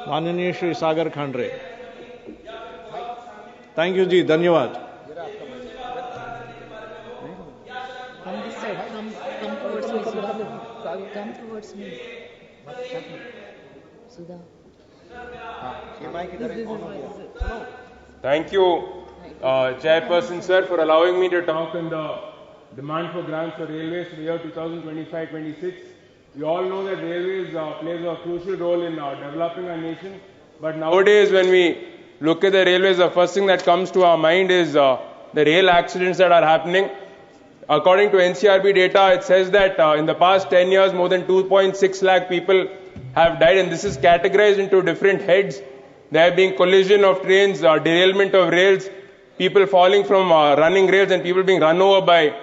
माननीय श्री सागर Khandare. Thank you जी, धन्यवाद। Come towards me. Sudha. Thank you, Chairperson sir, for allowing me to talk on the demand for grants for railways for the year 2025-26. We all know that railways plays a crucial role in developing our nation. But nowadays, when we look at the railways, the first thing that comes to our mind is the rail accidents that are happening. According to NCRB data, it says that in the past 10 years, more than 2.6 lakh people have died, and this is categorized into different heads. There have been collision of trains, derailment of rails, people falling from running rails, and people being run over by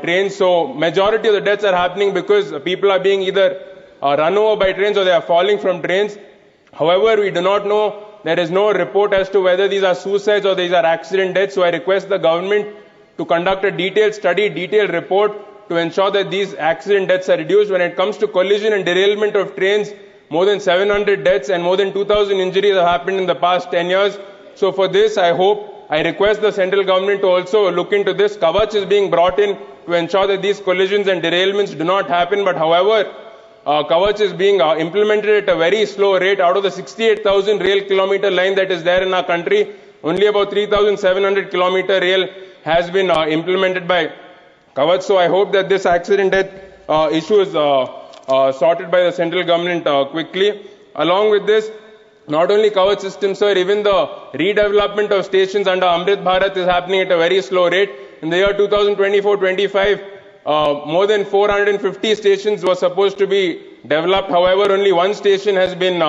trains. So majority of the deaths are happening because people are being either run over by trains or they are falling from trains. However, we do not know, there is no report as to whether these are suicides or these are accident deaths. So I request the government to conduct a detailed study, detailed report to ensure that these accident deaths are reduced. When it comes to collision and derailment of trains, more than 700 deaths and more than 2,000 injuries have happened in the past 10 years. So for this, I request the central government to also look into this. Kavach is being brought in to ensure that these collisions and derailments do not happen. But however, Kavach is being implemented at a very slow rate. Out of the 68,000 rail kilometer line that is there in our country, only about 3,700 kilometer rail has been implemented by Kavach. So I hope that this accident death issue is sorted by the central government quickly. Along with this, not only Kavach system, sir, even the redevelopment of stations under Amrit Bharat is happening at a very slow rate. In the year 2024-25, more than 450 stations were supposed to be developed. However, only one station has been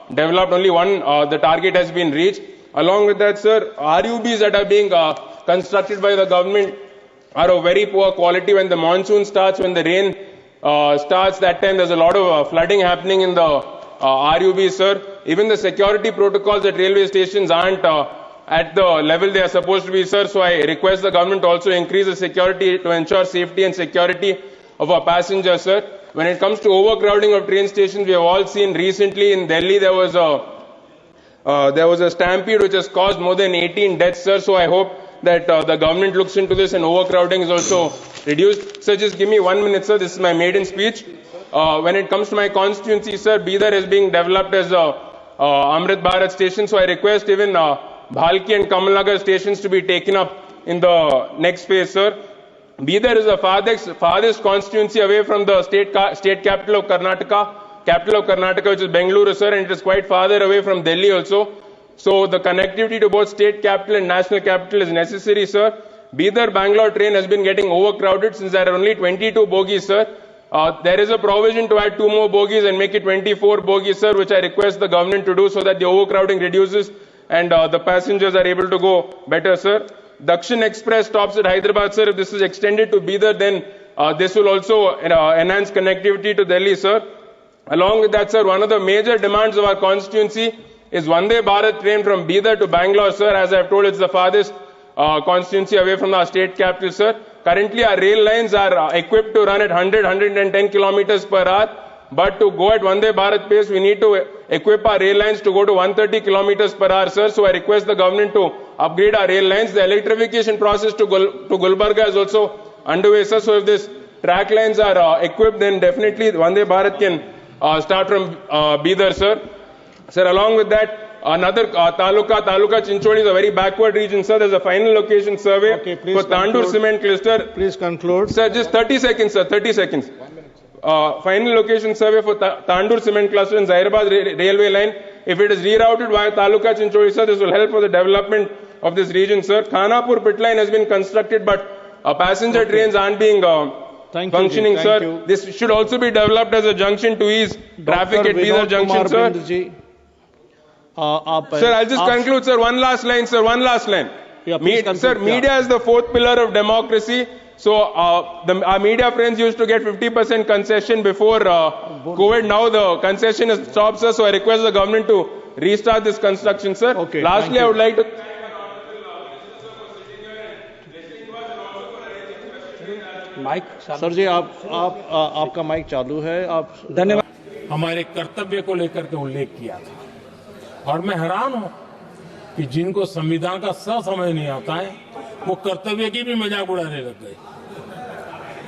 developed, only one, the target has been reached. Along with that, sir, RUBs that are being constructed by the government are of very poor quality. When the monsoon starts, when the rain starts, that time there's a lot of flooding happening in the RUBs, sir. Even the security protocols at railway stations aren't at the level they are supposed to be, sir. So I request the government to also increase the security to ensure safety and security of our passengers, sir. When it comes to overcrowding of train stations, we have all seen recently in Delhi there was a stampede which has caused more than 18 deaths, sir. So I hope that the government looks into this and overcrowding is also reduced. Sir, just give me 1 minute, sir. This is my maiden speech. When it comes to my constituency, sir, Bidar is being developed as a Amrit Bharat station. So I request even Bhalki and Kamalnagar stations to be taken up in the next phase, sir. Bidar is the farthest constituency away from the state capital of Karnataka, which is Bengaluru, sir, and it is quite farther away from Delhi also. So the connectivity to both state capital and national capital is necessary, sir. Bidar-Bangalore train has been getting overcrowded since there are only 22 bogies, sir. There is a provision to add 2 more bogies and make it 24 bogies, sir, which I request the government to do so that the overcrowding reduces and the passengers are able to go better, sir. Dakshin Express stops at Hyderabad, sir. If this is extended to Bidar, then this will also enhance connectivity to Delhi, sir. Along with that, sir, one of the major demands of our constituency is Vande Bharat train from Bidar to Bangalore, sir. As I have told, it's the farthest constituency away from our state capital, sir. Currently, our rail lines are equipped to run at 110 kilometers per hour. But to go at Vande Bharat pace, we need to equip our rail lines to go to 130 kilometers per hour, sir. So I request the government to upgrade our rail lines. The electrification process to Gulbarga is also underway, sir. So if these track lines are equipped, then definitely Vande Bharat can start from Bidar, sir. Sir, along with that, another Taluka Chinchodi is a very backward region, sir. There's a final location survey for Tandur cement cluster. Please conclude. Sir, just 30 seconds, sir. 30 seconds. Final location survey for Tandur cement cluster in Zairabad railway line. If it is rerouted via Taluka Chinchodi, sir, this will help for the development of this region, sir. Khanapur pit line has been constructed, but passenger trains aren't being functioning, sir. This should also be developed as a junction to ease traffic at Bidar junction, sir. Sir, I'll just conclude, sir. One last line, sir. One last line. Sir, media is the fourth pillar of democracy. So, our media friends used to get 50% concession before COVID. Now the concession has stopped, sir. So I request the government to restart this construction, sir. Okay, lastly, I would like to... mic sir ji, आपका mic चालू है। आप धन्यवाद। हमारे कर्तव्य को लेकर के उल्लेख किया था। और मैं हैरान हूं कि जिनको संविधान का स समझ नहीं आता है वो कर्तव्य की भी मजाक उड़ाने लग गए।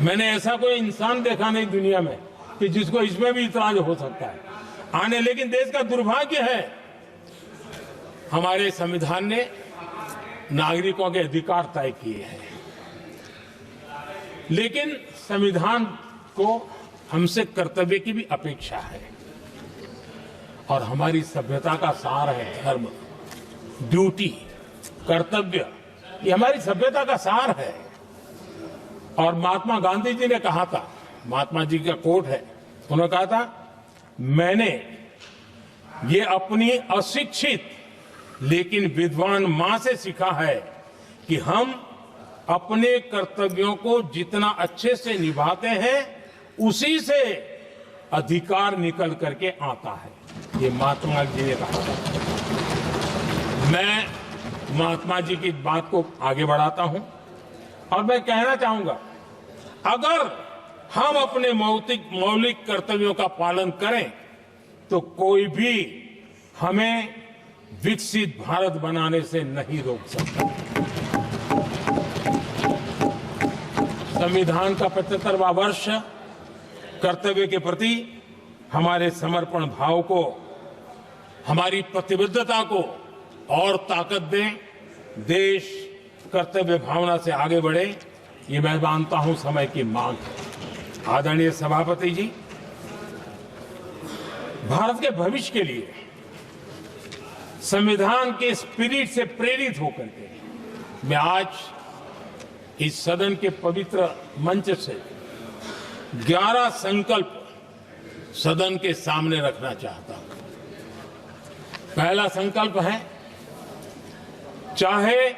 मैंने ऐसा कोई इंसान देखा नहीं दुनिया में कि जिसको इसमें भी इतराज हो सकता है आने। लेकिन देश का दुर्भाग्य है, हमारे संविधान ने नागरिकों के अधिकार तय किए हैं, लेकिन संविधान को हमसे कर्तव्य की भी अपेक्षा है। और हमारी सभ्यता का सार है धर्म, ड्यूटी, कर्तव्य, ये हमारी सभ्यता का सार है। और महात्मा गांधी जी ने कहा था, महात्मा जी का कोट है, उन्होंने कहा था, मैंने ये अपनी अशिक्षित लेकिन विद्वान मां से सीखा है कि हम अपने कर्तव्यों को जितना अच्छे से निभाते हैं उसी से अधिकार निकल करके आता है। ये महात्मा जी ने कहा था। मैं महात्मा जी की बात को आगे बढ़ाता हूं और मैं कहना चाहूंगा, अगर हम अपने मौलिक कर्तव्यों का पालन करें तो कोई भी हमें विकसित भारत बनाने से नहीं रोक सकता। संविधान का 75वां वर्ष कर्तव्य के प्रति हमारे समर्पण भाव को, हमारी प्रतिबद्धता को और ताकत दे, देश कर्तव्य भावना से आगे बढ़े, ये मैं मानता हूं समय की मांग है। आदरणीय सभापति जी, भारत के भविष्य के लिए संविधान के स्पिरिट से प्रेरित होकर के मैं आज इस सदन के पवित्र मंच से 11 संकल्प सदन के सामने रखना चाहता हूं। पहला संकल्प है, चाहे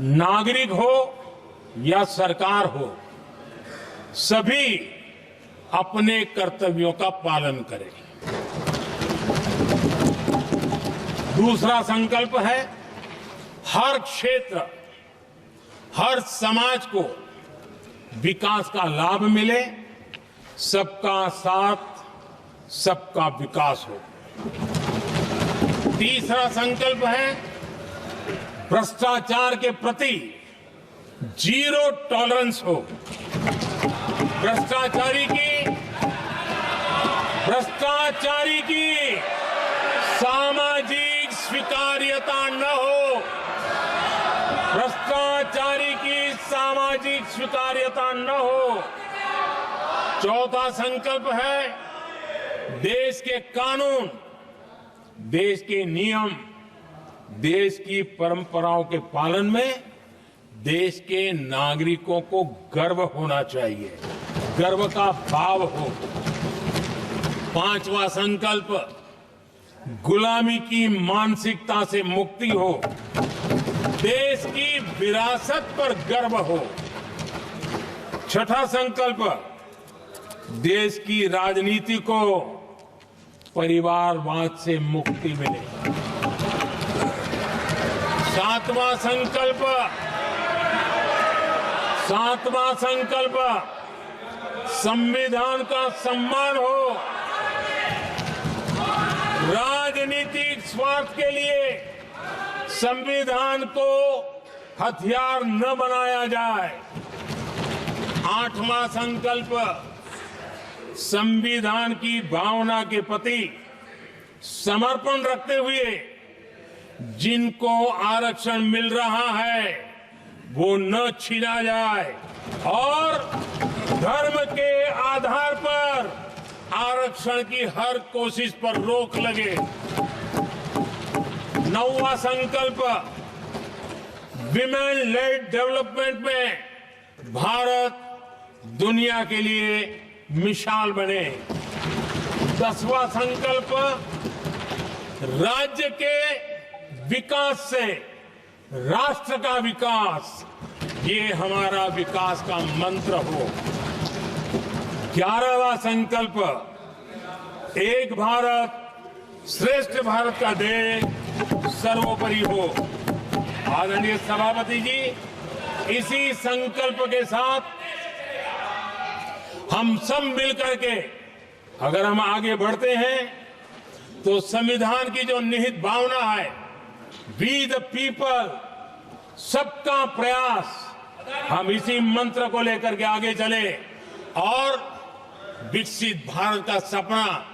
नागरिक हो या सरकार हो, सभी अपने कर्तव्यों का पालन करें। दूसरा संकल्प है, हर क्षेत्र, हर समाज को विकास का लाभ मिले, सबका साथ, सबका विकास हो। तीसरा संकल्प है, भ्रष्टाचार के प्रति जीरो टॉलरेंस हो। भ्रष्टाचारी की सामाजिक स्वीकार्यता न हो। भ्रष्टाचारी की सामाजिक स्वीकार्यता न हो। चौथा संकल्प है, देश के कानून, देश के नियम, देश की परंपराओं के पालन में देश के नागरिकों को गर्व होना चाहिए, गर्व का भाव हो। पांचवा संकल्प, गुलामी की मानसिकता से मुक्ति हो, देश की विरासत पर गर्व हो। छठा संकल्प, देश की राजनीति को परिवारवाद से मुक्ति मिले। सातवां संकल्प, संविधान का सम्मान हो। राजनीतिक स्वार्थ के लिए संविधान को हथियार न बनाया जाए। आठवां संकल्प, संविधान की भावना के प्रति समर्पण रखते हुए जिनको आरक्षण मिल रहा है वो न छीना जाए और धर्म के आधार पर आरक्षण की हर कोशिश पर रोक लगे। नौवां संकल्प, विमेन लेड डेवलपमेंट में भारत दुनिया के लिए मिसाल बने। 10वां संकल्प, राज्य के विकास से राष्ट्र का विकास, ये हमारा विकास का मंत्र हो। 11वां संकल्प, एक भारत श्रेष्ठ भारत का ध्येय सर्वोपरि हो। आदरणीय सभापति जी, इसी संकल्प के साथ हम सब मिलकर के अगर हम आगे बढ़ते हैं तो संविधान की जो निहित भावना है, वी द पीपल, सबका प्रयास, हम इसी मंत्र को लेकर के आगे चले और विकसित भारत का सपना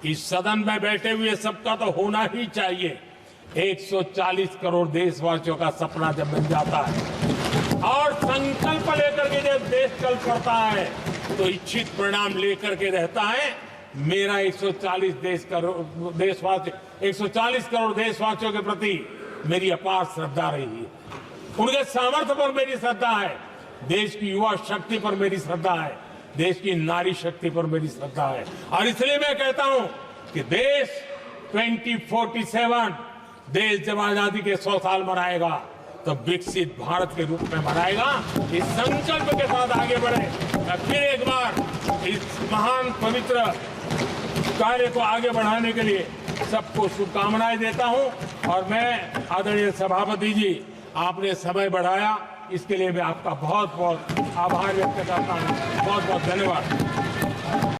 इस सदन में बैठे हुए सबका तो होना ही चाहिए। 140 करोड़ देशवासियों का सपना जब बन जाता है और संकल्प लेकर के जब देश चल पड़ता है तो इच्छित परिणाम लेकर के रहता है। मेरा 140 करोड़ देशवासियों के प्रति मेरी अपार श्रद्धा रही है। उनके सामर्थ्य पर मेरी श्रद्धा है, देश की युवा शक्ति पर मेरी श्रद्धा है, देश की नारी शक्ति पर मेरी श्रद्धा है। और इसलिए मैं कहता हूं कि देश 2047 देश जब आजादी के 100 साल मनाएगा तो विकसित भारत के रूप में मनाएगा। इस संकल्प के साथ आगे बढ़े। मैं फिर एक बार इस महान पवित्र कार्य को आगे बढ़ाने के लिए सबको शुभकामनाएं देता हूं। और मैं आदरणीय सभापति जी, आपने समय बढ़ाया, इसके लिए मैं आपका बहुत बहुत आभार व्यक्त करता हूं। बहुत बहुत धन्यवाद।